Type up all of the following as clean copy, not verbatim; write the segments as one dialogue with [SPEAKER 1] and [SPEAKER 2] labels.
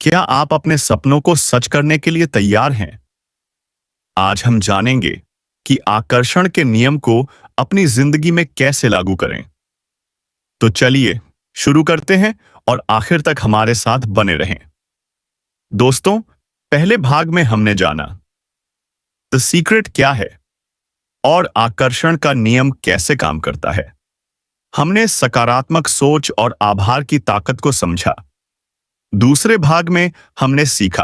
[SPEAKER 1] क्या आप अपने सपनों को सच करने के लिए तैयार हैं? आज हम जानेंगे कि आकर्षण के नियम को अपनी जिंदगी में कैसे लागू करें। तो चलिए शुरू करते हैं और आखिर तक हमारे साथ बने रहें। दोस्तों, पहले भाग में हमने जाना द सीक्रेट क्या है और आकर्षण का नियम कैसे काम करता है। हमने सकारात्मक सोच और आभार की ताकत को समझा। दूसरे भाग में हमने सीखा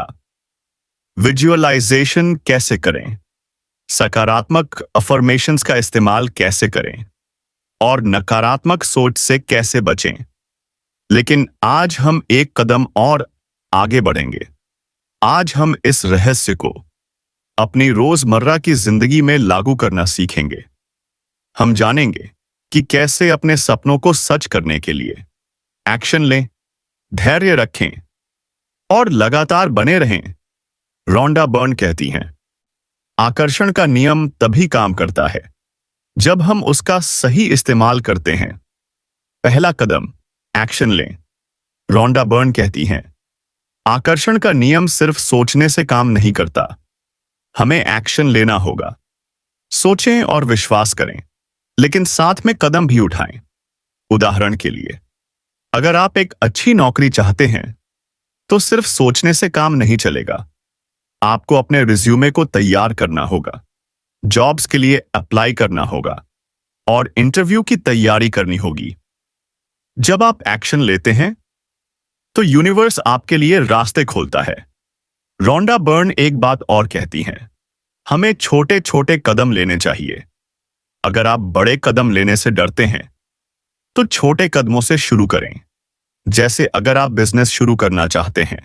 [SPEAKER 1] विजुअलाइजेशन कैसे करें, सकारात्मक अफर्मेशंस का इस्तेमाल कैसे करें और नकारात्मक सोच से कैसे बचें। लेकिन आज हम एक कदम और आगे बढ़ेंगे। आज हम इस रहस्य को अपनी रोजमर्रा की जिंदगी में लागू करना सीखेंगे। हम जानेंगे कि कैसे अपने सपनों को सच करने के लिए एक्शन लें, धैर्य रखें और लगातार बने रहें। रोंडा बर्न कहती हैं, आकर्षण का नियम तभी काम करता है जब हम उसका सही इस्तेमाल करते हैं। पहला कदम, एक्शन लें। रोंडा बर्न कहती हैं, आकर्षण का नियम सिर्फ सोचने से काम नहीं करता, हमें एक्शन लेना होगा। सोचें और विश्वास करें, लेकिन साथ में कदम भी उठाएं। उदाहरण के लिए, अगर आप एक अच्छी नौकरी चाहते हैं तो सिर्फ सोचने से काम नहीं चलेगा। आपको अपने रिज्यूमे को तैयार करना होगा, जॉब्स के लिए अप्लाई करना होगा और इंटरव्यू की तैयारी करनी होगी। जब आप एक्शन लेते हैं तो यूनिवर्स आपके लिए रास्ते खोलता है। रोंडा बर्न एक बात और कहती हैं, हमें छोटे छोटे कदम लेने चाहिए। अगर आप बड़े कदम लेने से डरते हैं तो छोटे कदमों से शुरू करें। जैसे अगर आप बिजनेस शुरू करना चाहते हैं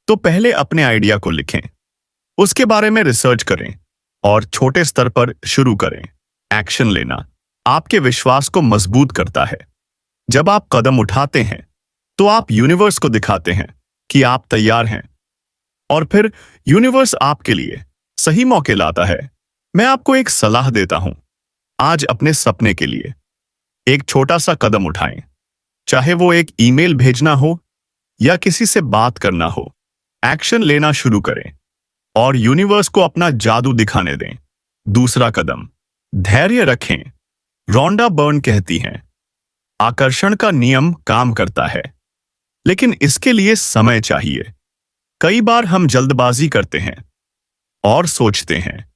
[SPEAKER 1] तो पहले अपने आइडिया को लिखें, उसके बारे में रिसर्च करें और छोटे स्तर पर शुरू करें। एक्शन लेना आपके विश्वास को मजबूत करता है। जब आप कदम उठाते हैं तो आप यूनिवर्स को दिखाते हैं कि आप तैयार हैं और फिर यूनिवर्स आपके लिए सही मौके लाता है। मैं आपको एक सलाह देता हूं, आज अपने सपने के लिए एक छोटा सा कदम उठाएं, चाहे वो एक ईमेल भेजना हो या किसी से बात करना हो। एक्शन लेना शुरू करें और यूनिवर्स को अपना जादू दिखाने दें। दूसरा कदम, धैर्य रखें। रोंडा बर्न कहती हैं, आकर्षण का नियम काम करता है, लेकिन इसके लिए समय चाहिए। कई बार हम जल्दबाजी करते हैं और सोचते हैं,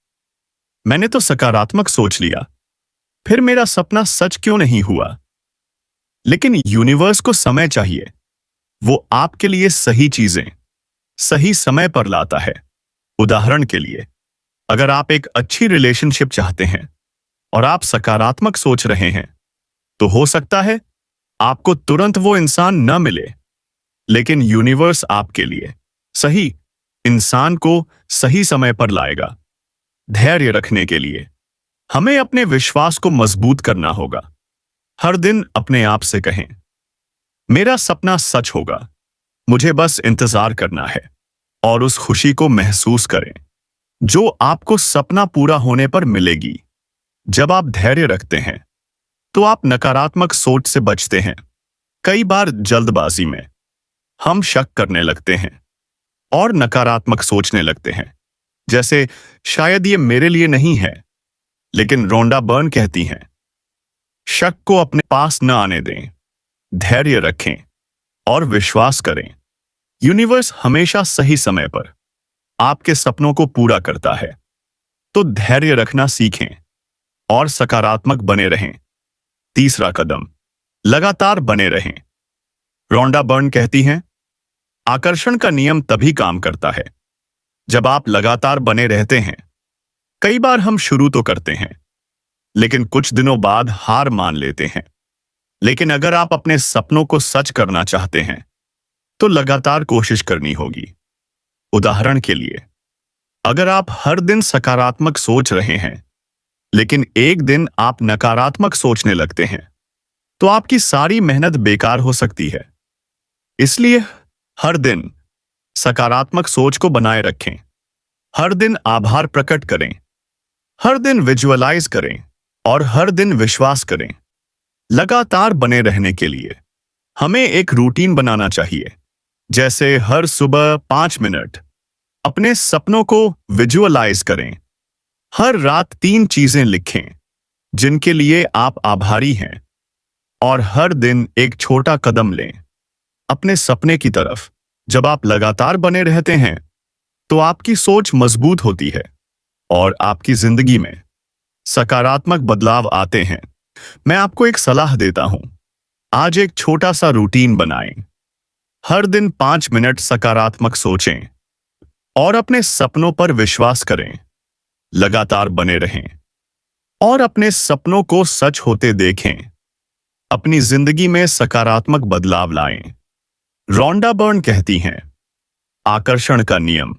[SPEAKER 1] मैंने तो सकारात्मक सोच लिया, फिर मेरा सपना सच क्यों नहीं हुआ। लेकिन यूनिवर्स को समय चाहिए, वो आपके लिए सही चीजें सही समय पर लाता है। उदाहरण के लिए, अगर आप एक अच्छी रिलेशनशिप चाहते हैं और आप सकारात्मक सोच रहे हैं तो हो सकता है आपको तुरंत वो इंसान न मिले, लेकिन यूनिवर्स आपके लिए सही इंसान को सही समय पर लाएगा। धैर्य रखने के लिए हमें अपने विश्वास को मजबूत करना होगा। हर दिन अपने आप से कहें, मेरा सपना सच होगा, मुझे बस इंतजार करना है। और उस खुशी को महसूस करें जो आपको सपना पूरा होने पर मिलेगी। जब आप धैर्य रखते हैं तो आप नकारात्मक सोच से बचते हैं। कई बार जल्दबाजी में हम शक करने लगते हैं और नकारात्मक सोचने लगते हैं, जैसे शायद ये मेरे लिए नहीं है। लेकिन रोंडा बर्न कहती हैं, शक को अपने पास न आने दें, धैर्य रखें और विश्वास करें। यूनिवर्स हमेशा सही समय पर आपके सपनों को पूरा करता है। तो धैर्य रखना सीखें और सकारात्मक बने रहें। तीसरा कदम, लगातार बने रहें। रोंडा बर्न कहती हैं, आकर्षण का नियम तभी काम करता है जब आप लगातार बने रहते हैं। कई बार हम शुरू तो करते हैं, लेकिन कुछ दिनों बाद हार मान लेते हैं। लेकिन अगर आप अपने सपनों को सच करना चाहते हैं तो लगातार कोशिश करनी होगी। उदाहरण के लिए, अगर आप हर दिन सकारात्मक सोच रहे हैं लेकिन एक दिन आप नकारात्मक सोचने लगते हैं तो आपकी सारी मेहनत बेकार हो सकती है। इसलिए हर दिन सकारात्मक सोच को बनाए रखें, हर दिन आभार प्रकट करें, हर दिन विजुअलाइज करें और हर दिन विश्वास करें। लगातार बने रहने के लिए हमें एक रूटीन बनाना चाहिए, जैसे हर सुबह 5 मिनट अपने सपनों को विजुअलाइज करें। हर रात 3 चीजें लिखें जिनके लिए आप आभारी हैं, और हर दिन एक छोटा कदम लें अपने सपने की तरफ। जब आप लगातार बने रहते हैं तो आपकी सोच मजबूत होती है और आपकी जिंदगी में सकारात्मक बदलाव आते हैं। मैं आपको एक सलाह देता हूं, आज एक छोटा सा रूटीन बनाएं। हर दिन 5 मिनट सकारात्मक सोचें और अपने सपनों पर विश्वास करें। लगातार बने रहें और अपने सपनों को सच होते देखें। अपनी जिंदगी में सकारात्मक बदलाव लाएं। रोंडा बर्न कहती हैं, आकर्षण का नियम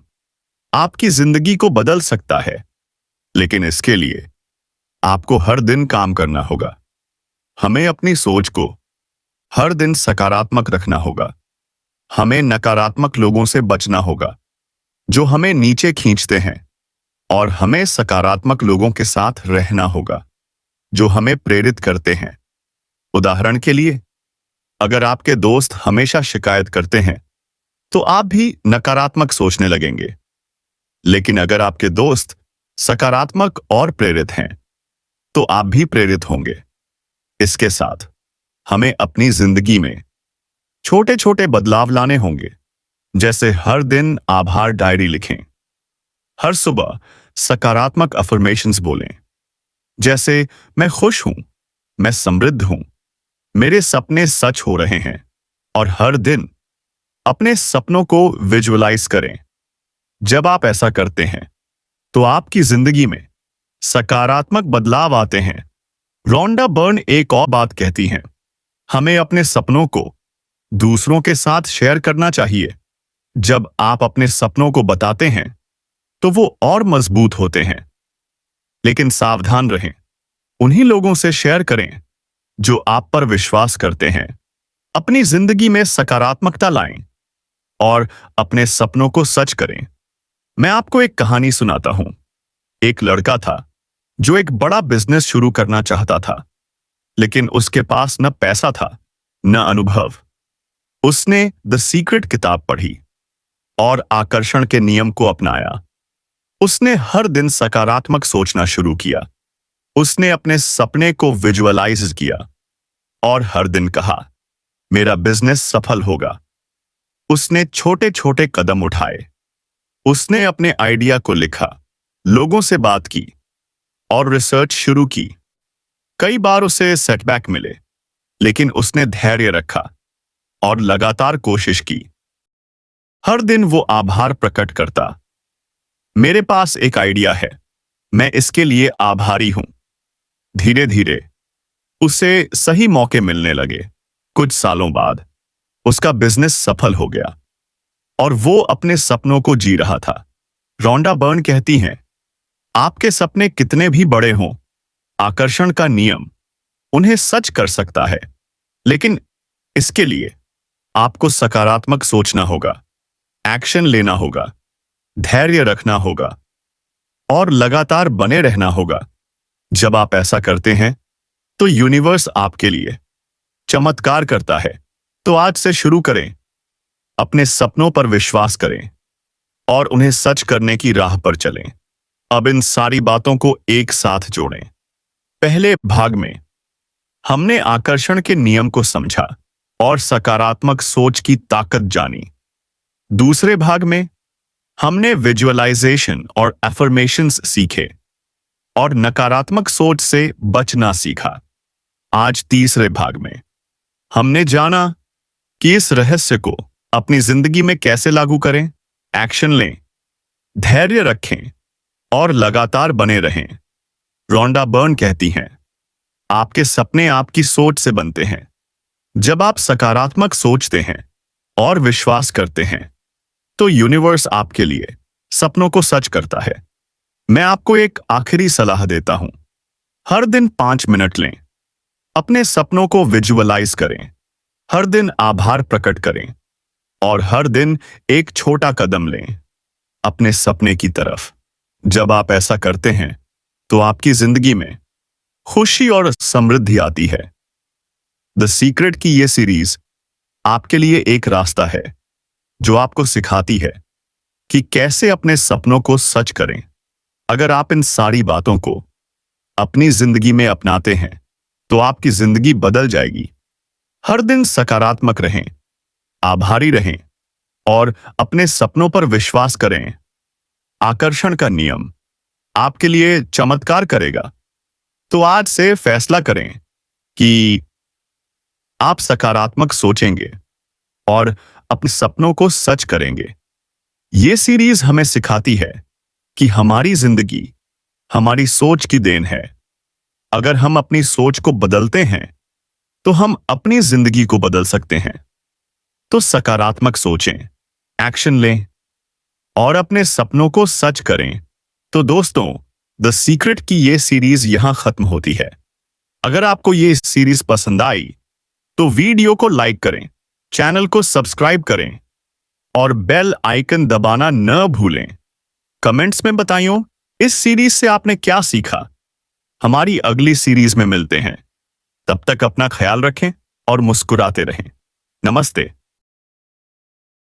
[SPEAKER 1] आपकी जिंदगी को बदल सकता है, लेकिन इसके लिए आपको हर दिन काम करना होगा। हमें अपनी सोच को हर दिन सकारात्मक रखना होगा। हमें नकारात्मक लोगों से बचना होगा जो हमें नीचे खींचते हैं, और हमें सकारात्मक लोगों के साथ रहना होगा जो हमें प्रेरित करते हैं। उदाहरण के लिए, अगर आपके दोस्त हमेशा शिकायत करते हैं तो आप भी नकारात्मक सोचने लगेंगे। लेकिन अगर आपके दोस्त सकारात्मक और प्रेरित हैं तो आप भी प्रेरित होंगे। इसके साथ हमें अपनी जिंदगी में छोटे छोटे बदलाव लाने होंगे, जैसे हर दिन आभार डायरी लिखें, हर सुबह सकारात्मक अफर्मेशंस बोलें, जैसे मैं खुश हूं, मैं समृद्ध हूं, मेरे सपने सच हो रहे हैं। और हर दिन अपने सपनों को विजुअलाइज करें। जब आप ऐसा करते हैं तो आपकी जिंदगी में सकारात्मक बदलाव आते हैं। रोंडा बर्न एक और बात कहती हैं, हमें अपने सपनों को दूसरों के साथ शेयर करना चाहिए। जब आप अपने सपनों को बताते हैं तो वो और मजबूत होते हैं। लेकिन सावधान रहें, उन्हीं लोगों से शेयर करें जो आप पर विश्वास करते हैं। अपनी जिंदगी में सकारात्मकता लाएं और अपने सपनों को सच करें। मैं आपको एक कहानी सुनाता हूं। एक लड़का था जो एक बड़ा बिजनेस शुरू करना चाहता था, लेकिन उसके पास न पैसा था न अनुभव। उसने द सीक्रेट किताब पढ़ी और आकर्षण के नियम को अपनाया। उसने हर दिन सकारात्मक सोचना शुरू किया। उसने अपने सपने को विजुअलाइज किया और हर दिन कहा, मेरा बिजनेस सफल होगा। उसने छोटे छोटे कदम उठाए। उसने अपने आइडिया को लिखा, लोगों से बात की और रिसर्च शुरू की। कई बार उसे सेटबैक मिले, लेकिन उसने धैर्य रखा और लगातार कोशिश की। हर दिन वो आभार प्रकट करता, मेरे पास एक आइडिया है, मैं इसके लिए आभारी हूं। धीरे धीरे उसे सही मौके मिलने लगे। कुछ सालों बाद उसका बिजनेस सफल हो गया और वो अपने सपनों को जी रहा था। रोंडा बर्न कहती हैं, आपके सपने कितने भी बड़े हों, आकर्षण का नियम उन्हें सच कर सकता है। लेकिन इसके लिए आपको सकारात्मक सोचना होगा, एक्शन लेना होगा, धैर्य रखना होगा और लगातार बने रहना होगा। जब आप ऐसा करते हैं तो यूनिवर्स आपके लिए चमत्कार करता है। तो आज से शुरू करें, अपने सपनों पर विश्वास करें और उन्हें सच करने की राह पर चलें। अब इन सारी बातों को एक साथ जोड़ें। पहले भाग में हमने आकर्षण के नियम को समझा और सकारात्मक सोच की ताकत जानी। दूसरे भाग में हमने विजुअलाइजेशन और एफर्मेशंस सीखे और नकारात्मक सोच से बचना सीखा। आज तीसरे भाग में हमने जाना कि इस रहस्य को अपनी जिंदगी में कैसे लागू करें। एक्शन लें, धैर्य रखें और लगातार बने रहें। रोंडा बर्न कहती हैं, आपके सपने आपकी सोच से बनते हैं। जब आप सकारात्मक सोचते हैं और विश्वास करते हैं तो यूनिवर्स आपके लिए सपनों को सच करता है। मैं आपको एक आखिरी सलाह देता हूं, हर दिन 5 मिनट लें, अपने सपनों को विजुअलाइज करें, हर दिन आभार प्रकट करें और हर दिन एक छोटा कदम लें अपने सपने की तरफ। जब आप ऐसा करते हैं तो आपकी जिंदगी में खुशी और समृद्धि आती है। द सीक्रेट की ये सीरीज आपके लिए एक रास्ता है जो आपको सिखाती है कि कैसे अपने सपनों को सच करें। अगर आप इन सारी बातों को अपनी जिंदगी में अपनाते हैं तो आपकी जिंदगी बदल जाएगी। हर दिन सकारात्मक रहें, आभारी रहें और अपने सपनों पर विश्वास करें। आकर्षण का नियम आपके लिए चमत्कार करेगा। तो आज से फैसला करें कि आप सकारात्मक सोचेंगे और अपने सपनों को सच करेंगे। ये सीरीज हमें सिखाती है कि हमारी जिंदगी हमारी सोच की देन है। अगर हम अपनी सोच को बदलते हैं तो हम अपनी जिंदगी को बदल सकते हैं। तो सकारात्मक सोचें, एक्शन लें और अपने सपनों को सच करें। तो दोस्तों, द सीक्रेट की ये सीरीज यहां खत्म होती है। अगर आपको ये सीरीज पसंद आई तो वीडियो को लाइक करें, चैनल को सब्सक्राइब करें और बेल आइकन दबाना न भूलें। कमेंट्स में बताइए इस सीरीज से आपने क्या सीखा। हमारी अगली सीरीज में मिलते हैं। तब तक अपना ख्याल रखें और मुस्कुराते रहें। नमस्ते।